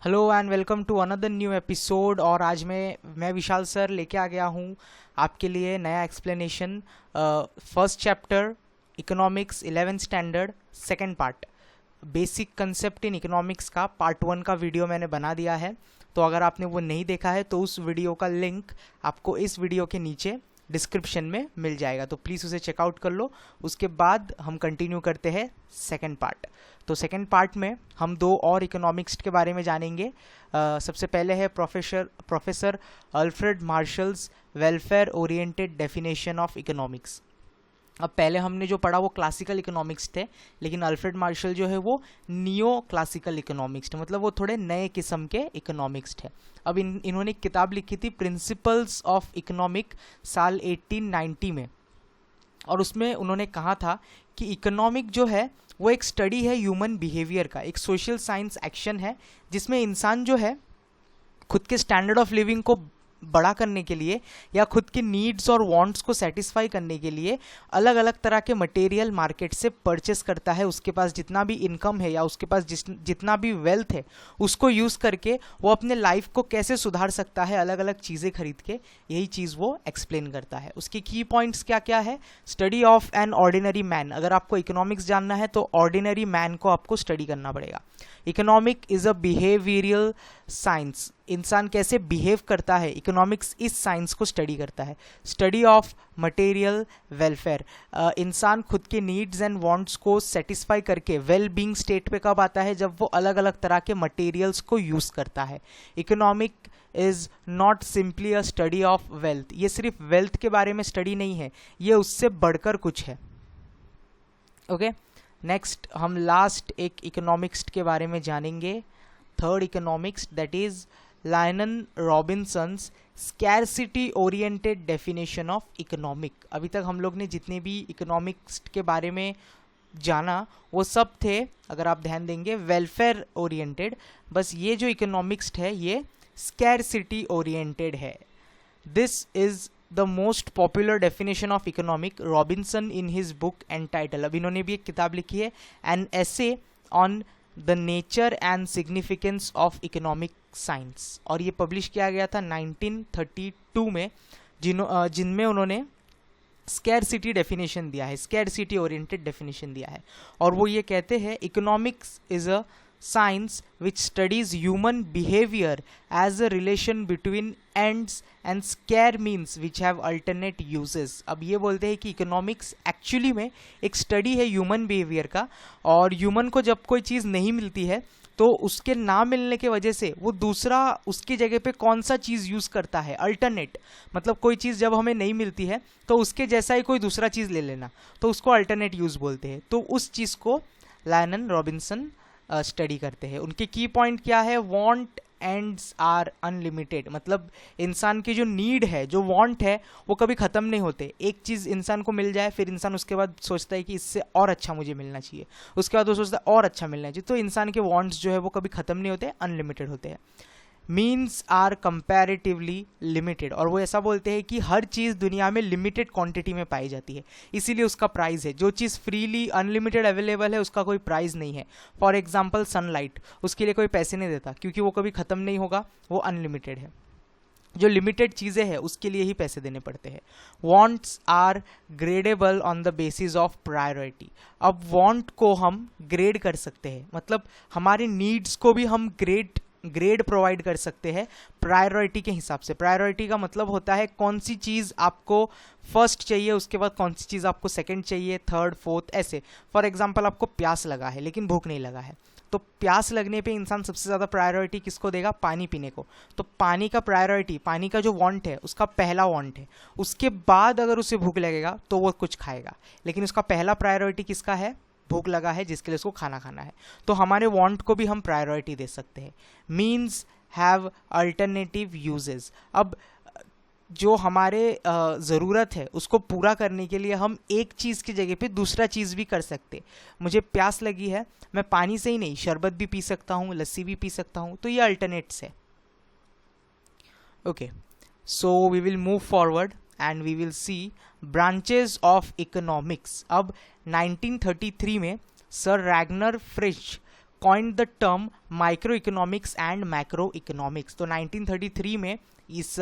Hello and welcome to another new episode. और आज मैं विशाल सर लेके आ गया हूँ आपके लिए नया explanation. First chapter economics 11th standard second part basic concept in economics का पार्ट 1 का वीडियो मैंने बना दिया है। तो अगर आपने वो नहीं देखा है तो उस वीडियो का लिंक आपको इस वीडियो के नीचे डिस्क्रिप्शन में मिल जाएगा, तो प्लीज़ उसे चेकआउट कर लो। उसके बाद हम कंटिन्यू करते हैं सेकंड पार्ट। तो सेकंड पार्ट में हम दो और इकोनॉमिक्स के बारे में जानेंगे। सबसे पहले है professor Alfred marshals welfare oriented definition of economics. अब पहले हमने जो पढ़ा वो क्लासिकल इकोनॉमिक्स थे, लेकिन अल्फ्रेड मार्शल जो है वो नियो क्लासिकल इकोनॉमिक्स थे, मतलब वो थोड़े नए किस्म के इकोनॉमिक्स थे। अब इन्होंने एक किताब लिखी थी प्रिंसिपल्स ऑफ इकोनॉमिक साल 1890 में, और उसमें उन्होंने कहा था कि इकोनॉमिक जो है वो एक स्टडी है ह्यूमन बिहेवियर का, एक सोशल साइंस एक्शन है जिसमें इंसान जो है खुद के स्टैंडर्ड ऑफ लिविंग को बड़ा करने के लिए या खुद के नीड्स और वांट्स को सेटिस्फाई करने के लिए अलग अलग तरह के मटेरियल मार्केट से परचेस करता है। उसके पास जितना भी इनकम है या उसके पास जितना भी वेल्थ है उसको यूज़ करके वो अपने लाइफ को कैसे सुधार सकता है अलग अलग चीज़ें खरीद के, यही चीज़ वो एक्सप्लेन करता है। उसके की पॉइंट्स क्या क्या है? Study of an ordinary man. अगर आपको इकोनॉमिक्स जानना है तो ऑर्डिनरी मैन को आपको स्टडी करना पड़ेगा। Economic is a behavioural science, इंसान कैसे बिहेव करता है, इकोनॉमिक्स इस साइंस को स्टडी करता है। स्टडी ऑफ मटेरियल वेलफेयर, इंसान खुद के नीड्स एंड वांट्स को सेटिस्फाई करके वेल बीइंग स्टेट पे कब आता है? जब वो अलग अलग तरह के मटेरियल्स को यूज़ करता है। Economic is not simply a study of wealth, ये सिर्फ वेल्थ के बारे में स्टडी नहीं है, ये उससे बढ़कर कुछ है। ओके, नेक्स्ट हम लास्ट एक इकोनॉमिक्स के बारे में जानेंगे, third economics, that is Lionel Robinson's scarcity oriented definition of economic. अभी तक हम लोग ने जितने भी इकोनॉमिक्स के बारे में जाना वो सब थे, अगर आप ध्यान देंगे, वेलफेयर ओरिएंटेड। बस ये जो इकोनॉमिक्स है ये स्कैरसिटी ओरिएंटेड है। This is the most popular definition of economic, Robinson in his book entitle. अब इन्होंने भी एक किताब लिखी है, an essay on the nature and significance of economic science, और ये पब्लिश किया गया था 1932 में, जिनमें उन्होंने स्कैरसिटी डेफिनेशन दिया है, स्कैरसिटी ओरिएंटेड डेफिनेशन दिया है। और वो ये कहते हैं economics is a science which studies human behavior as a relation between ends and scare means which have alternate uses। अब ये बोलते हैं कि इकोनॉमिक्स एक्चुअली में एक स्टडी है ह्यूमन बिहेवियर का, और ह्यूमन को जब कोई चीज़ नहीं मिलती है तो उसके ना मिलने के वजह से वो दूसरा उसकी जगह पे कौन सा चीज़ यूज़ करता है, अल्टरनेट। मतलब कोई चीज़ जब हमें नहीं मिलती है तो उसके जैसा ही कोई दूसरा चीज़ ले लेना, तो उसको अल्टरनेट यूज़ बोलते हैं। तो उस चीज़ को लायनन रॉबिन्सन स्टडी करते हैं। उनके की पॉइंट क्या है? वांट एंड्स आर अनलिमिटेड, मतलब इंसान की जो नीड है, जो वांट है, वो कभी ख़त्म नहीं होते। एक चीज़ इंसान को मिल जाए फिर इंसान उसके बाद सोचता है कि इससे और अच्छा मुझे मिलना चाहिए, उसके बाद वो सोचता है और अच्छा मिलना चाहिए। तो इंसान के वांट्स जो है वो कभी ख़त्म नहीं होते, अनलिमिटेड होते हैं। मीन्स आर कंपैरेटिवली लिमिटेड, और वो ऐसा बोलते हैं कि हर चीज़ दुनिया में लिमिटेड क्वांटिटी में पाई जाती है, इसीलिए उसका प्राइस है। जो चीज़ फ्रीली अनलिमिटेड अवेलेबल है उसका कोई प्राइस नहीं है। फॉर एग्जांपल सनलाइट, उसके लिए कोई पैसे नहीं देता क्योंकि वो कभी ख़त्म नहीं होगा, वो अनलिमिटेड है। जो लिमिटेड चीज़ें हैं उसके लिए ही पैसे देने पड़ते हैं। Wants are gradable on the basis of priority. अब वॉन्ट को हम ग्रेड कर सकते हैं, मतलब हमारे नीड्स को भी हम ग्रेड प्रोवाइड कर सकते हैं प्रायोरिटी के हिसाब से। प्रायोरिटी का मतलब होता है कौन सी चीज़ आपको फर्स्ट चाहिए, उसके बाद कौन सी चीज़ आपको सेकंड चाहिए, थर्ड, फोर्थ, ऐसे। फॉर एग्जांपल आपको प्यास लगा है लेकिन भूख नहीं लगा है, तो प्यास लगने पे इंसान सबसे ज़्यादा प्रायोरिटी किसको देगा? पानी पीने को। तो पानी का प्रायोरिटी, पानी का जो वांट है उसका पहला वांट है, उसके बाद अगर उसे भूख लगेगा तो वो कुछ खाएगा, लेकिन उसका पहला प्रायोरिटी किसका है? भूख लगा है, जिसके लिए उसको खाना खाना है। तो हमारे वांट को भी हम प्रायोरिटी दे सकते हैं। Means have alternative uses. अब जो हमारे ज़रूरत है उसको पूरा करने के लिए हम एक चीज़ की जगह पे दूसरा चीज़ भी कर सकते। मुझे प्यास लगी है, मैं पानी से ही नहीं शरबत भी पी सकता हूँ, लस्सी भी पी सकता हूँ, तो ये अल्टरनेट्स है। Okay, so we will move forward and we will see branches of economics. अब 1933 में sir Ragnar Frisch coined the term micro economics and macro economics. तो 1933 में इस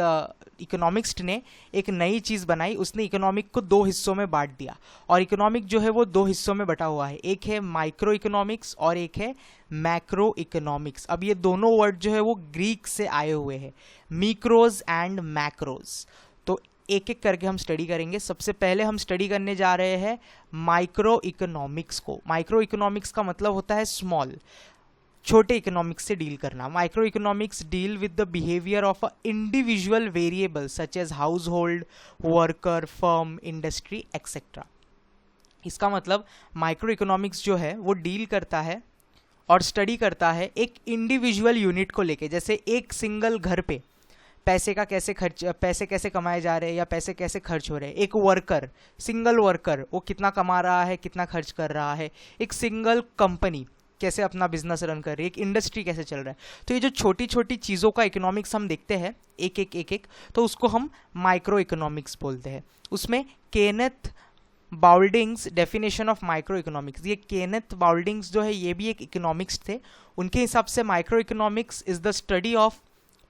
इकोनॉमिक्स ने एक नई चीज़ बनाई, उसने इकोनॉमिक को दो हिस्सों में बांट दिया, और इकोनॉमिक जो है वो दो हिस्सों में बटा हुआ है, एक है माइक्रो इकोनॉमिक्स और एक है मैक्रो इकोनॉमिक्स। अब ये दोनों वर्ड जो है वो ग्रीक से आए हुए हैं, मिक्रोज एंड मैक्रोज। तो एक एक करके हम स्टडी करेंगे। सबसे पहले हम स्टडी करने जा रहे हैं माइक्रो इकोनॉमिक्स को। माइक्रो इकोनॉमिक्स का मतलब होता है स्मॉल, छोटे इकोनॉमिक्स से डील करना। Micro economics deal with the behaviour of a individual variable such as house hold, worker, firm, industry etcetera. इसका मतलब माइक्रो इकोनॉमिक्स जो है वो डील करता है और स्टडी करता है एक इंडिविजुअल यूनिट को लेके, जैसे एक सिंगल घर पे पैसे कैसे कमाए जा रहे हैं या पैसे कैसे खर्च हो रहे हैं। एक वर्कर, सिंगल वर्कर, वो कितना कमा रहा है, कितना खर्च कर रहा है। एक सिंगल कंपनी कैसे अपना बिजनेस रन कर रही है, एक इंडस्ट्री कैसे चल रहा है। तो ये जो छोटी छोटी चीज़ों का इकोनॉमिक्स हम देखते हैं एक एक, तो उसको हम माइक्रो इकोनॉमिक्स बोलते हैं। उसमें Kenneth Boulding's definition of micro economics, ये केनेथ बाउल्डिंग्स जो है ये भी एक इकोनॉमिक्स थे। उनके हिसाब से micro economics is the study of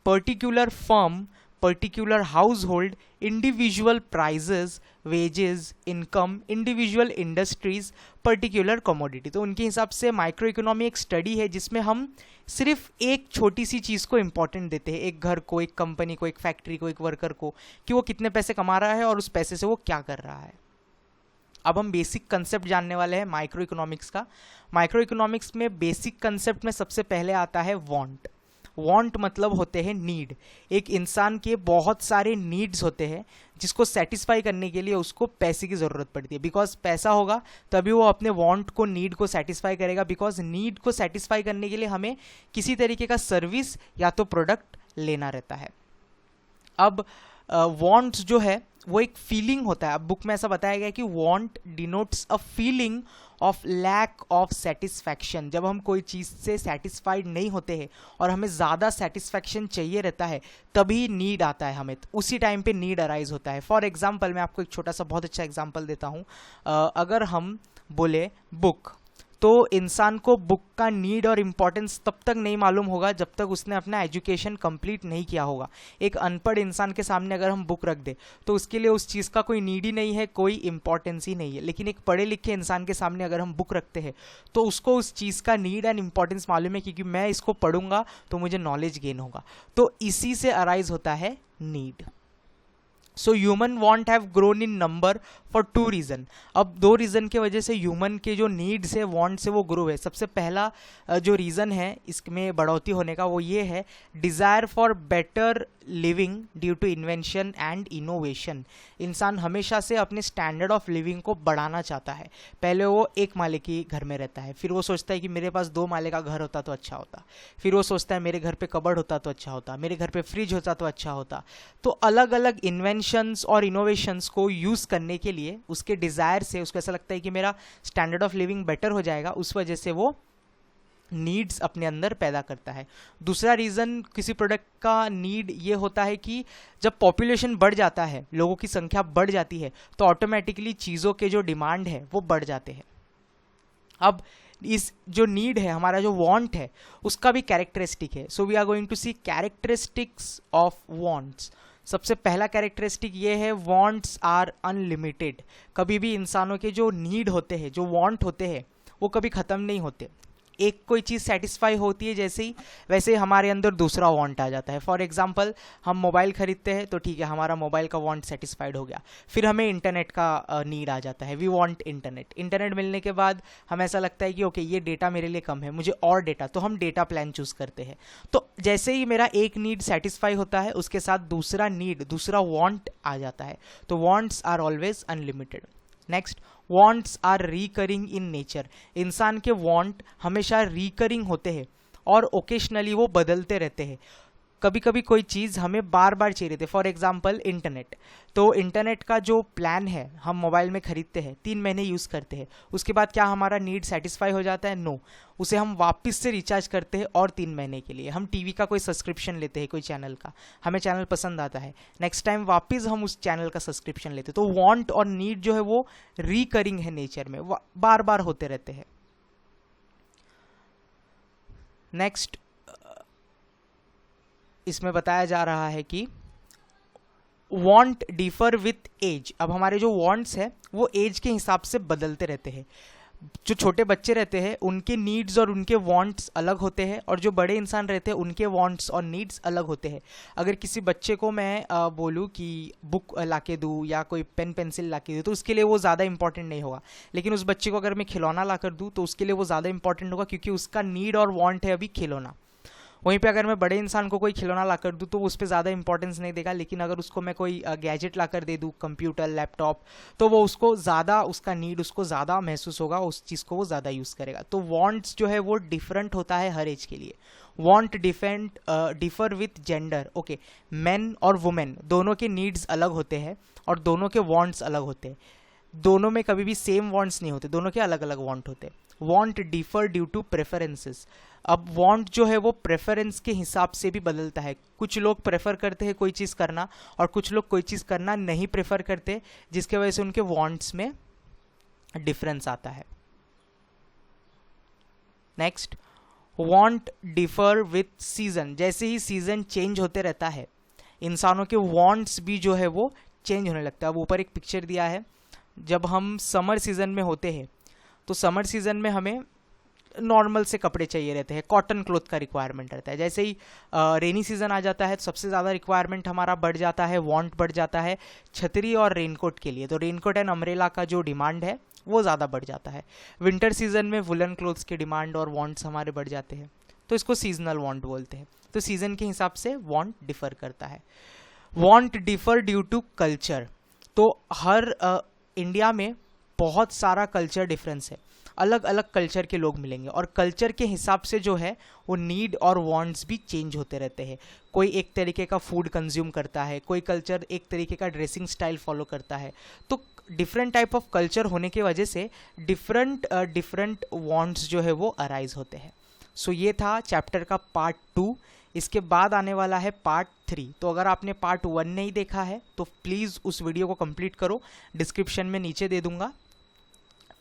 particular firm, particular house hold, individual prices, wages, income, individual industries, particular commodity. तो उनके हिसाब से माइक्रो इकोनॉमी एक स्टडी है जिसमें हम सिर्फ एक छोटी सी चीज़ को इंपॉर्टेंट देते हैं, एक घर को, एक कंपनी को, एक फैक्ट्री को, एक वर्कर को, कि वो कितने पैसे कमा रहा है और उस पैसे से वो क्या कर रहा है। अब हम बेसिक कंसेप्ट जानने वाले हैं माइक्रो इकोनॉमिक्स का। माइक्रो इकोनॉमिक्स में बेसिक कंसेप्ट में सबसे पहले आता है वांट। वांट मतलब होते हैं नीड। एक इंसान के बहुत सारे नीड्स होते हैं जिसको सेटिस्फाई करने के लिए उसको पैसे की ज़रूरत पड़ती है, बिकॉज पैसा होगा तभी वो अपने वांट को, नीड को सेटिस्फाई करेगा। बिकॉज नीड को सेटिस्फाई करने के लिए हमें किसी तरीके का सर्विस या तो प्रोडक्ट लेना रहता है। अब वांट्स जो है वो एक फीलिंग होता है। अब बुक में ऐसा बताया गया है कि want denotes a feeling of lack of satisfaction. जब हम कोई चीज़ से सेटिस्फाइड नहीं होते हैं और हमें ज़्यादा सेटिस्फैक्शन चाहिए रहता है तभी नीड आता है, हमें उसी टाइम पे नीड अराइज होता है। फॉर एग्जांपल मैं आपको एक छोटा सा बहुत अच्छा एग्जांपल देता हूँ। अगर हम बोले बुक, तो इंसान को बुक का नीड और इम्पोर्टेंस तब तक नहीं मालूम होगा जब तक उसने अपना एजुकेशन कंप्लीट नहीं किया होगा। एक अनपढ़ इंसान के सामने अगर हम बुक रख दे तो उसके लिए उस चीज़ का कोई नीड ही नहीं है, कोई इम्पोर्टेंस ही नहीं है। लेकिन एक पढ़े लिखे इंसान के सामने अगर हम बुक रखते हैं तो उसको उस चीज़ का नीड एंड इम्पोर्टेंस मालूम है, क्योंकि मैं इसको पढ़ूंगा तो मुझे नॉलेज गेन होगा। तो इसी से अराइज होता है need. So human want have grown in number for two reason. अब दो रीज़न के वजह से ह्यूमन के जो नीड्स है, वांट से, वो ग्रो है। सबसे पहला जो रीज़न है इसमें बढ़ोतरी होने का वो ये है, desire for better living due to invention and innovation. इंसान हमेशा से अपने स्टैंडर्ड ऑफ लिविंग को बढ़ाना चाहता है। पहले वो एक माले के घर में रहता है, फिर वो सोचता है कि मेरे पास 2 माले का घर होता तो अच्छा होता, फिर वो सोचता है मेरे घर पे कबर्ड होता तो अच्छा होता, मेरे घर पे फ्रिज होता तो अच्छा होता। तो अलग अलग इन्वेंशंस और इनोवेशंस को यूज़ करने के लिए उसके डिज़ायर से उसको ऐसा लगता है कि मेरा स्टैंडर्ड ऑफ लिविंग बेटर हो जाएगा, उस वजह से वो नीड्स अपने अंदर पैदा करता है। दूसरा रीज़न किसी प्रोडक्ट का नीड ये होता है कि जब पॉपुलेशन बढ़ जाता है, लोगों की संख्या बढ़ जाती है, तो ऑटोमेटिकली चीज़ों के जो डिमांड है वो बढ़ जाते हैं। अब इस जो नीड है, हमारा जो वांट है, उसका भी कैरेक्टरिस्टिक है। So we are going to see characteristics of wants. सबसे पहला कैरेक्टरिस्टिक ये है, वांट्स आर अनलिमिटेड। कभी भी इंसानों के जो नीड होते हैं, जो वांट होते हैं, वो कभी ख़त्म नहीं होते। एक कोई चीज़ सेटिस्फाई होती है जैसे ही, वैसे ही हमारे अंदर दूसरा वांट आ जाता है। फॉर एग्जांपल हम मोबाइल खरीदते हैं तो ठीक है, हमारा मोबाइल का वांट सेटिस्फाइड हो गया, फिर हमें इंटरनेट का नीड आ जाता है, वी वांट इंटरनेट। इंटरनेट मिलने के बाद हमें ऐसा लगता है कि ओके ये डेटा मेरे लिए कम है, मुझे और डेटा, तो हम डेटा प्लान चूज़ करते हैं। तो जैसे ही मेरा एक नीड सेटिस्फाई होता है उसके साथ दूसरा नीड, दूसरा वांट आ जाता है। तो wants are always unlimited. Next, wants are recurring in nature. इंसान के वांट हमेशा रिकरिंग होते हैं और ओकेशनली वो बदलते रहते हैं। कभी कभी कोई चीज़ हमें बार बार चाहिए रहती है। फॉर एग्जांपल इंटरनेट, तो इंटरनेट का जो प्लान है हम मोबाइल में खरीदते हैं, 3 महीने यूज़ करते हैं, उसके बाद क्या हमारा नीड सेटिस्फाई हो जाता है? नो, उसे हम वापस से रिचार्ज करते हैं और 3 महीने के लिए। हम टीवी का कोई सब्सक्रिप्शन लेते हैं, कोई चैनल का, हमें चैनल पसंद आता है, नेक्स्ट टाइम वापस हम उस चैनल का सब्सक्रिप्शन लेते हैं। तो वांट और नीड जो है वो रिकरिंग है नेचर में, बार बार होते रहते हैं। नेक्स्ट इसमें बताया जा रहा है कि वांट डिफर विथ एज। अब हमारे जो वांट्स है वो एज के हिसाब से बदलते रहते हैं। जो छोटे बच्चे रहते हैं उनके नीड्स और उनके वांट्स अलग होते हैं, और जो बड़े इंसान रहते हैं उनके वांट्स और नीड्स अलग होते हैं। अगर किसी बच्चे को मैं बोलूँ कि बुक लाके दूँ या कोई पेन पेंसिल लाके दूँ तो उसके लिए वो ज़्यादा इंपॉर्टेंट नहीं होगा, लेकिन उस बच्चे को अगर मैं खिलौना ला कर दूँ तो उसके लिए वो ज़्यादा इंपॉर्टेंट होगा, क्योंकि उसका नीड और वांट है अभी खिलौना। वहीं पे अगर मैं बड़े इंसान को कोई खिलौना ला कर दूँ तो वो उस पर ज़्यादा इंपॉर्टेंस नहीं देगा, लेकिन अगर उसको मैं कोई गैजेट ला कर दे दूँ, कंप्यूटर, लैपटॉप, तो वो उसको ज़्यादा, उसका नीड उसको ज़्यादा महसूस होगा, उस चीज़ को वो ज़्यादा यूज़ करेगा। तो वांट्स जो है वो डिफरेंट होता है हर एज के लिए। Want differ with gender. Okay, main और वुमेन दोनों के नीड्स अलग होते हैं और दोनों के वांट्स अलग होते हैं। दोनों में कभी भी सेम वांट्स नहीं होते, दोनों के अलग अलग वांट होते हैं। Want differ due to preferences. अब वांट जो है वो प्रेफरेंस के हिसाब से भी बदलता है। कुछ लोग प्रेफर करते हैं कोई चीज़ करना और कुछ लोग कोई चीज़ करना नहीं प्रेफर करते, जिसके वजह से उनके वांट्स में डिफरेंस आता है। Next, want differ with season. जैसे ही सीजन चेंज होते रहता है इंसानों के वांट्स भी जो है वो चेंज होने लगता है। अब ऊपर एक पिक्चर दिया है, जब हम समर सीजन में होते हैं तो समर सीजन में हमें नॉर्मल से कपड़े चाहिए रहते हैं, कॉटन क्लोथ का रिक्वायरमेंट रहता है। जैसे ही रेनी सीजन आ जाता है तो सबसे ज़्यादा रिक्वायरमेंट हमारा बढ़ जाता है, वांट बढ़ जाता है छतरी और रेनकोट के लिए। तो रेनकोट एंड अम्ब्रेला का जो डिमांड है वो ज़्यादा बढ़ जाता है। विंटर सीजन में वुलन क्लोथ्स की डिमांड और वांट्स हमारे बढ़ जाते हैं, तो इसको सीजनल वांट बोलते हैं। तो सीजन के हिसाब से वांट डिफर करता है। Want differ due to culture. तो हर इंडिया में बहुत सारा कल्चर डिफरेंस है, अलग अलग कल्चर के लोग मिलेंगे और कल्चर के हिसाब से जो है वो नीड और वांट्स भी चेंज होते रहते हैं। कोई एक तरीके का फूड कंज्यूम करता है, कोई कल्चर एक तरीके का ड्रेसिंग स्टाइल फॉलो करता है। तो डिफरेंट टाइप ऑफ कल्चर होने की वजह से डिफरेंट वांट्स जो है वो अराइज होते हैं। सो ये था चैप्टर का पार्ट 2। इसके बाद आने वाला है पार्ट 3। तो अगर आपने पार्ट 1 नहीं देखा है तो प्लीज़ उस वीडियो को कंप्लीट करो, डिस्क्रिप्शन में नीचे दे दूंगा।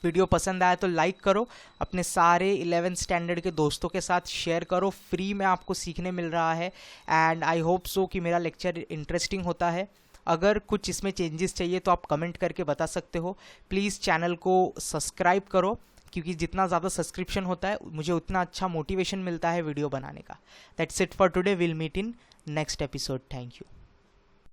वीडियो पसंद आया तो लाइक करो, अपने सारे 11th स्टैंडर्ड के दोस्तों के साथ शेयर करो, फ्री में आपको सीखने मिल रहा है। एंड आई होप सो कि मेरा लेक्चर इंटरेस्टिंग होता है। अगर कुछ इसमें चेंजेस चाहिए तो आप कमेंट करके बता सकते हो। प्लीज़ चैनल को सब्सक्राइब करो, क्योंकि जितना ज़्यादा सब्सक्रिप्शन होता है मुझे उतना अच्छा मोटिवेशन मिलता है वीडियो बनाने का। That's it for today, will meet in next episode. Thank you.